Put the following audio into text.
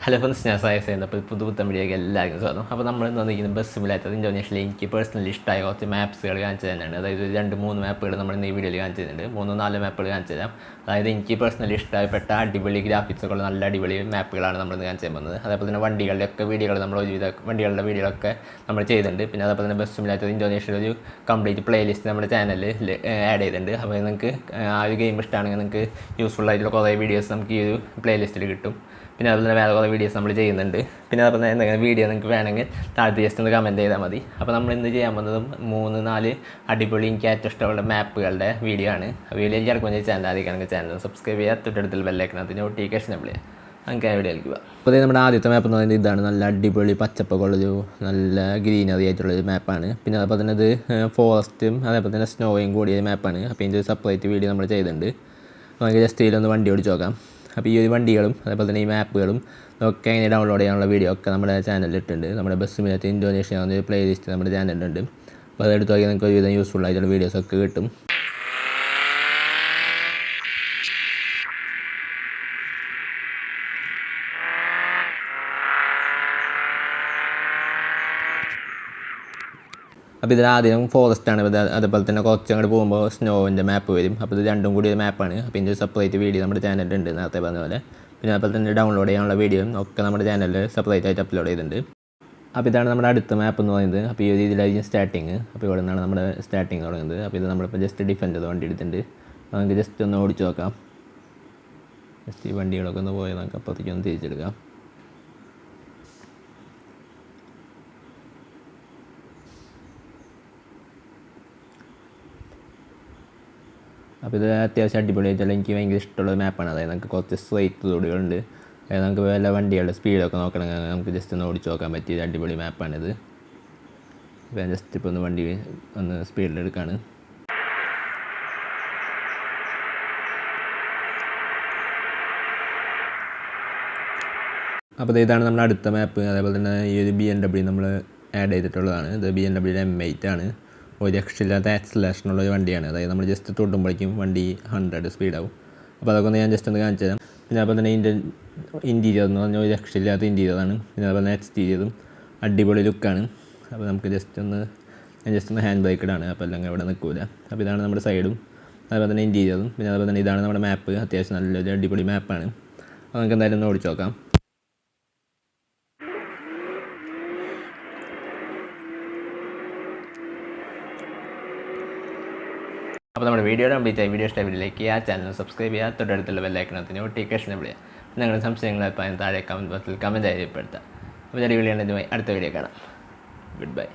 Hello friends, ഞാൻ സായസ് ചെയ്യുന്നത്. അപ്പോൾ പുതുപുത്തൻ വീഡിയോയ്ക്ക് എല്ലാവർക്കും സ്വാഗതം. അപ്പോൾ നമ്മൾ ഇന്ന് വന്നിരിക്കുന്നത് ബസ് സിമുലേറ്റർ ഇന്തോനേഷ്യയിൽ എനിക്ക് പേഴ്സണലി ഇഷ്ടമായ കുറച്ച് മാപ്സുകൾ കാണിച്ചു തന്നെയാണ്. അതായത് 2-3 മാപ്പുകൾ നമ്മൾ ഇന്ന് ഈ വീഡിയോയിൽ കാണിച്ചു തരുന്നുണ്ട്. 3-4 മാപ്പുകൾ കാണിച്ചു തരാം. അതായത് എനിക്ക് പേഴ്സണലി ഇഷ്ടപ്പെട്ട അടിപൊളി ഗ്രാഫിക്സുകൾ, നല്ല അടിപൊളി മാപ്പുകളാണ് നമ്മൾ ഇന്ന് കാണിച്ചു പോകുന്നത്. അതേപോലെ തന്നെ വണ്ടികളുടെയൊക്കെ വീഡിയോകൾ നമ്മൾ ഒരുവിധ വണ്ടികളുടെ വീഡിയോകളൊക്കെ നമ്മൾ ചെയ്തിട്ടുണ്ട്. പിന്നെ അതേപോലെ തന്നെ ബസ് സിമുലേറ്റർ ഇന്തോനേഷ്യയിൽ ഒരു കംപ്ലീറ്റ് പ്ലേലിസ്റ്റ് നമ്മുടെ ചാനലിൽ ആഡ് ചെയ്തിട്ടുണ്ട്. അപ്പോൾ നിങ്ങൾക്ക് ആ ഒരു ഗെയിം ഇഷ്ടമാണെങ്കിൽ നിങ്ങൾക്ക് യൂസ്ഫുൾ ആയിട്ടുള്ള കുറേ വീഡിയോസ് നമുക്ക് ഈ ഒരു പ്ലേലിസ്റ്റിൽ കിട്ടും. പിന്നെ അതുപോലെ തന്നെ വേറെ കുറേ വീഡിയോസ് നമ്മൾ ചെയ്യുന്നുണ്ട്. പിന്നെ അതുപോലെ തന്നെ എന്തെങ്കിലും വീഡിയോ നിങ്ങൾക്ക് വേണമെങ്കിൽ താഴത്ത് ജസ്റ്റ് ഒന്ന് കമൻറ്റ് ചെയ്താൽ മതി. അപ്പോൾ നമ്മൾ ഇന്ന് ചെയ്യാൻ പോകുന്നതും 3-4 അടിപൊളി എനിക്ക് ഏറ്റവും ഇഷ്ടമുള്ള മാപ്പുകളുടെ വീഡിയോ ആണ്. വീഡിയോ കിടക്കുമ്പോൾ ചാനൽ ആദ്യമാണെങ്കിൽ ചാനൽ സബ്സ്ക്രൈബ് ചെയ്യുക, തൊട്ടടുത്തുള്ള ബെല്ലൈക്കനകത്ത് നോട്ടിഫിക്കേഷൻ അപ്ലൈ ചെയ്യുക. നമുക്ക് ആ വീഡിയോ കളിക്കുക. അപ്പോൾ നമ്മുടെ ആദ്യത്തെ മാപ്പ് എന്ന് പറയുന്നത് ഇതാണ്. നല്ല അടിപൊളി പച്ചപ്പൊക്കെയുള്ളൊരു നല്ല ഗ്രീനറി ആയിട്ടുള്ളൊരു മാപ്പാണ്. പിന്നെ അതേപോലെ തന്നെ ഇത് ഫോറസ്റ്റും അതേപോലെ തന്നെ സ്നോയും കൂടിയ മാപ്പാണ്. അപ്പോൾ ഇതിൻ്റെ ഒരു സെപ്പറേറ്റ് വീഡിയോ നമ്മൾ ചെയ്തിട്ടുണ്ട്. അപ്പോൾ നമുക്ക് ജസ്റ്റ് ഇതിലൊന്ന് വണ്ടി ഓടിച്ച് നോക്കാം. അപ്പോൾ ഈ ഒരു വണ്ടികളും അതേപോലെ തന്നെ ഈ മാപ്പുകളും ഒക്കെ എങ്ങനെ ഡൗൺലോഡ് ചെയ്യാനുള്ള വീഡിയോ ഒക്കെ നമ്മുടെ ചാനലിൽ ഇട്ടുണ്ട്. നമ്മുടെ ബസ് സിമുലേറ്റർ ഇന്തോനേഷ്യ എന്ന പ്ലേലിസ്റ്റ് നമ്മുടെ ചാനലിലുണ്ട്. അപ്പോൾ അതെടുത്ത് നോക്കിയാൽ നിങ്ങൾക്ക് ഒരുവിധം യൂസ്ഫുൾ ആയിട്ടുള്ള വീഡിയോസൊക്കെ കിട്ടും. അപ്പോൾ ഇതിൽ ആദ്യം ഫോറസ്റ്റാണ്. അതേപോലെ തന്നെ കുറച്ച് അങ്ങോട്ട് പോകുമ്പോൾ സ്നോവിൻ്റെ മാപ്പ് വരും. അപ്പോൾ ഇത് രണ്ടും കൂടി ഒരു മാപ്പാണ്. അപ്പോൾ ഇതിൻ്റെ സെപ്പറേറ്റ് വീഡിയോ നമ്മുടെ ചാനലിലുണ്ട്, നേരത്തെ പറഞ്ഞ പോലെ. പിന്നെ അതുപോലെ തന്നെ ഡൗൺലോഡ് ചെയ്യാനുള്ള വീഡിയോയും ഒക്കെ നമ്മുടെ ചാനലിൽ സെപ്പറേറ്റ് ആയിട്ട് അപ്ലോഡ് ചെയ്തിട്ടുണ്ട്. അപ്പോൾ ഇതാണ് നമ്മുടെ അടുത്ത മാപ്പ് എന്ന് പറയുന്നത്. അപ്പോൾ ഈ ഒരു ഇതിലായിരിക്കും സ്റ്റാർട്ടിങ്. അപ്പോൾ ഇവിടെ നിന്നാണ് നമ്മുടെ സ്റ്റാർട്ടിങ് തുടങ്ങുന്നത്. അപ്പോൾ ഇത് നമ്മളിപ്പോൾ ജസ്റ്റ് ഡിഫൻഡ് വണ്ടി എടുത്തിട്ടുണ്ട്. നമുക്ക് ജസ്റ്റ് ഒന്ന് ഓടിച്ച് നോക്കാം. ജസ്റ്റ് ഈ വണ്ടികളൊക്കെ ഒന്ന് പോയി നമുക്ക് അപ്പുറത്തേക്ക് ഒന്ന് തിരിച്ചെടുക്കാം. അപ്പോൾ ഇത് അത്യാവശ്യം അടിപൊളിയായിട്ടുള്ള എനിക്ക് ഭയങ്കര ഇഷ്ടമുള്ള മാപ്പാണ്. അതായത് നമുക്ക് കുറച്ച് സ്ട്രൈറ്റ് റോഡുകളുണ്ട്. അതായത് നമുക്ക് വല്ല വണ്ടികളുടെ സ്പീഡൊക്കെ നോക്കണമെങ്കിൽ നമുക്ക് ജസ്റ്റ് ഒന്ന് ഓടിച്ച് നോക്കാൻ പറ്റിയ അടിപൊളി മാപ്പാണിത്. അപ്പോൾ ഞാൻ ജസ്റ്റ് ഇപ്പോൾ ഒന്ന് വണ്ടി ഒന്ന് സ്പീഡിലെടുക്കുകയാണ്. അപ്പോൾ ഇതാണ് നമ്മുടെ അടുത്ത മാപ്പ്. അതേപോലെ തന്നെ ഈ ഒരു BMW നമ്മൾ ആഡ് ചെയ്തിട്ടുള്ളതാണ്. ഇത് BMW M8 ആണ്. ഒരു രക്ഷയില്ലാത്ത ആക്സിലേഷനുള്ളൊരു വണ്ടിയാണ്. അതായത് നമ്മൾ ജസ്റ്റ് തൊട്ടുമ്പോഴേക്കും വണ്ടി 100 സ്പീഡാവും. അപ്പോൾ അതൊക്കെ ഒന്ന് ഞാൻ ജസ്റ്റ് ഒന്ന് കാണിച്ചു തരാം. പിന്നെ അതുപോലെ തന്നെ ഇൻറ്റീരിയർ എന്ന് പറഞ്ഞാൽ ഒരു രക്ഷയില്ലാത്ത ഇൻറ്റീരിയറാണ്. പിന്നെ അതുപോലെ തന്നെ എക്സ്റ്റീരിയറും അടിപൊളി ലുക്കാണ്. അപ്പോൾ നമുക്ക് ജസ്റ്റ് ഒന്ന് ഹാൻഡ് ബ്രേക്കഡാണ്. അപ്പോൾ അല്ലെങ്കിൽ ഇവിടെ നിൽക്കില്ല. അപ്പോൾ ഇതാണ് നമ്മുടെ സൈഡും അതുപോലെ തന്നെ ഇൻറ്റീരിയറും. പിന്നെ അതുപോലെ തന്നെ ഇതാണ് നമ്മുടെ മാപ്പ്. അത്യാവശ്യം നല്ലൊരു അടിപൊളി മാപ്പാണ്. അപ്പോൾ നമുക്ക് എന്തായാലും ഒന്ന് ഓടിച്ച് നോക്കാം. അപ്പോൾ നമ്മുടെ വീഡിയോ കംപ്ലീറ്റ് ആയി. വീഡിയോ ഇഷ്ടമായി ലൈക്ക് ചെയ്യുക, ചാനൽ സബ്സ്ക്രൈബ് ചെയ്യുക, തൊട്ടടുത്തുള്ള ബെല്ലൈക്കനകത്ത് നോട്ടിഫിക്കേഷൻ അപ്ലൈ ചെയ്യുക. നിങ്ങളുടെ സംശയങ്ങൾ താഴെ കമൻറ്റ് ബോക്സിൽ കമൻറ്റ് ചെയ്യപ്പെടുത്തുക. അപ്പോൾ ചെറിയ വീഡിയോ അടുത്ത വീഡിയോ കാണാം. Good bye.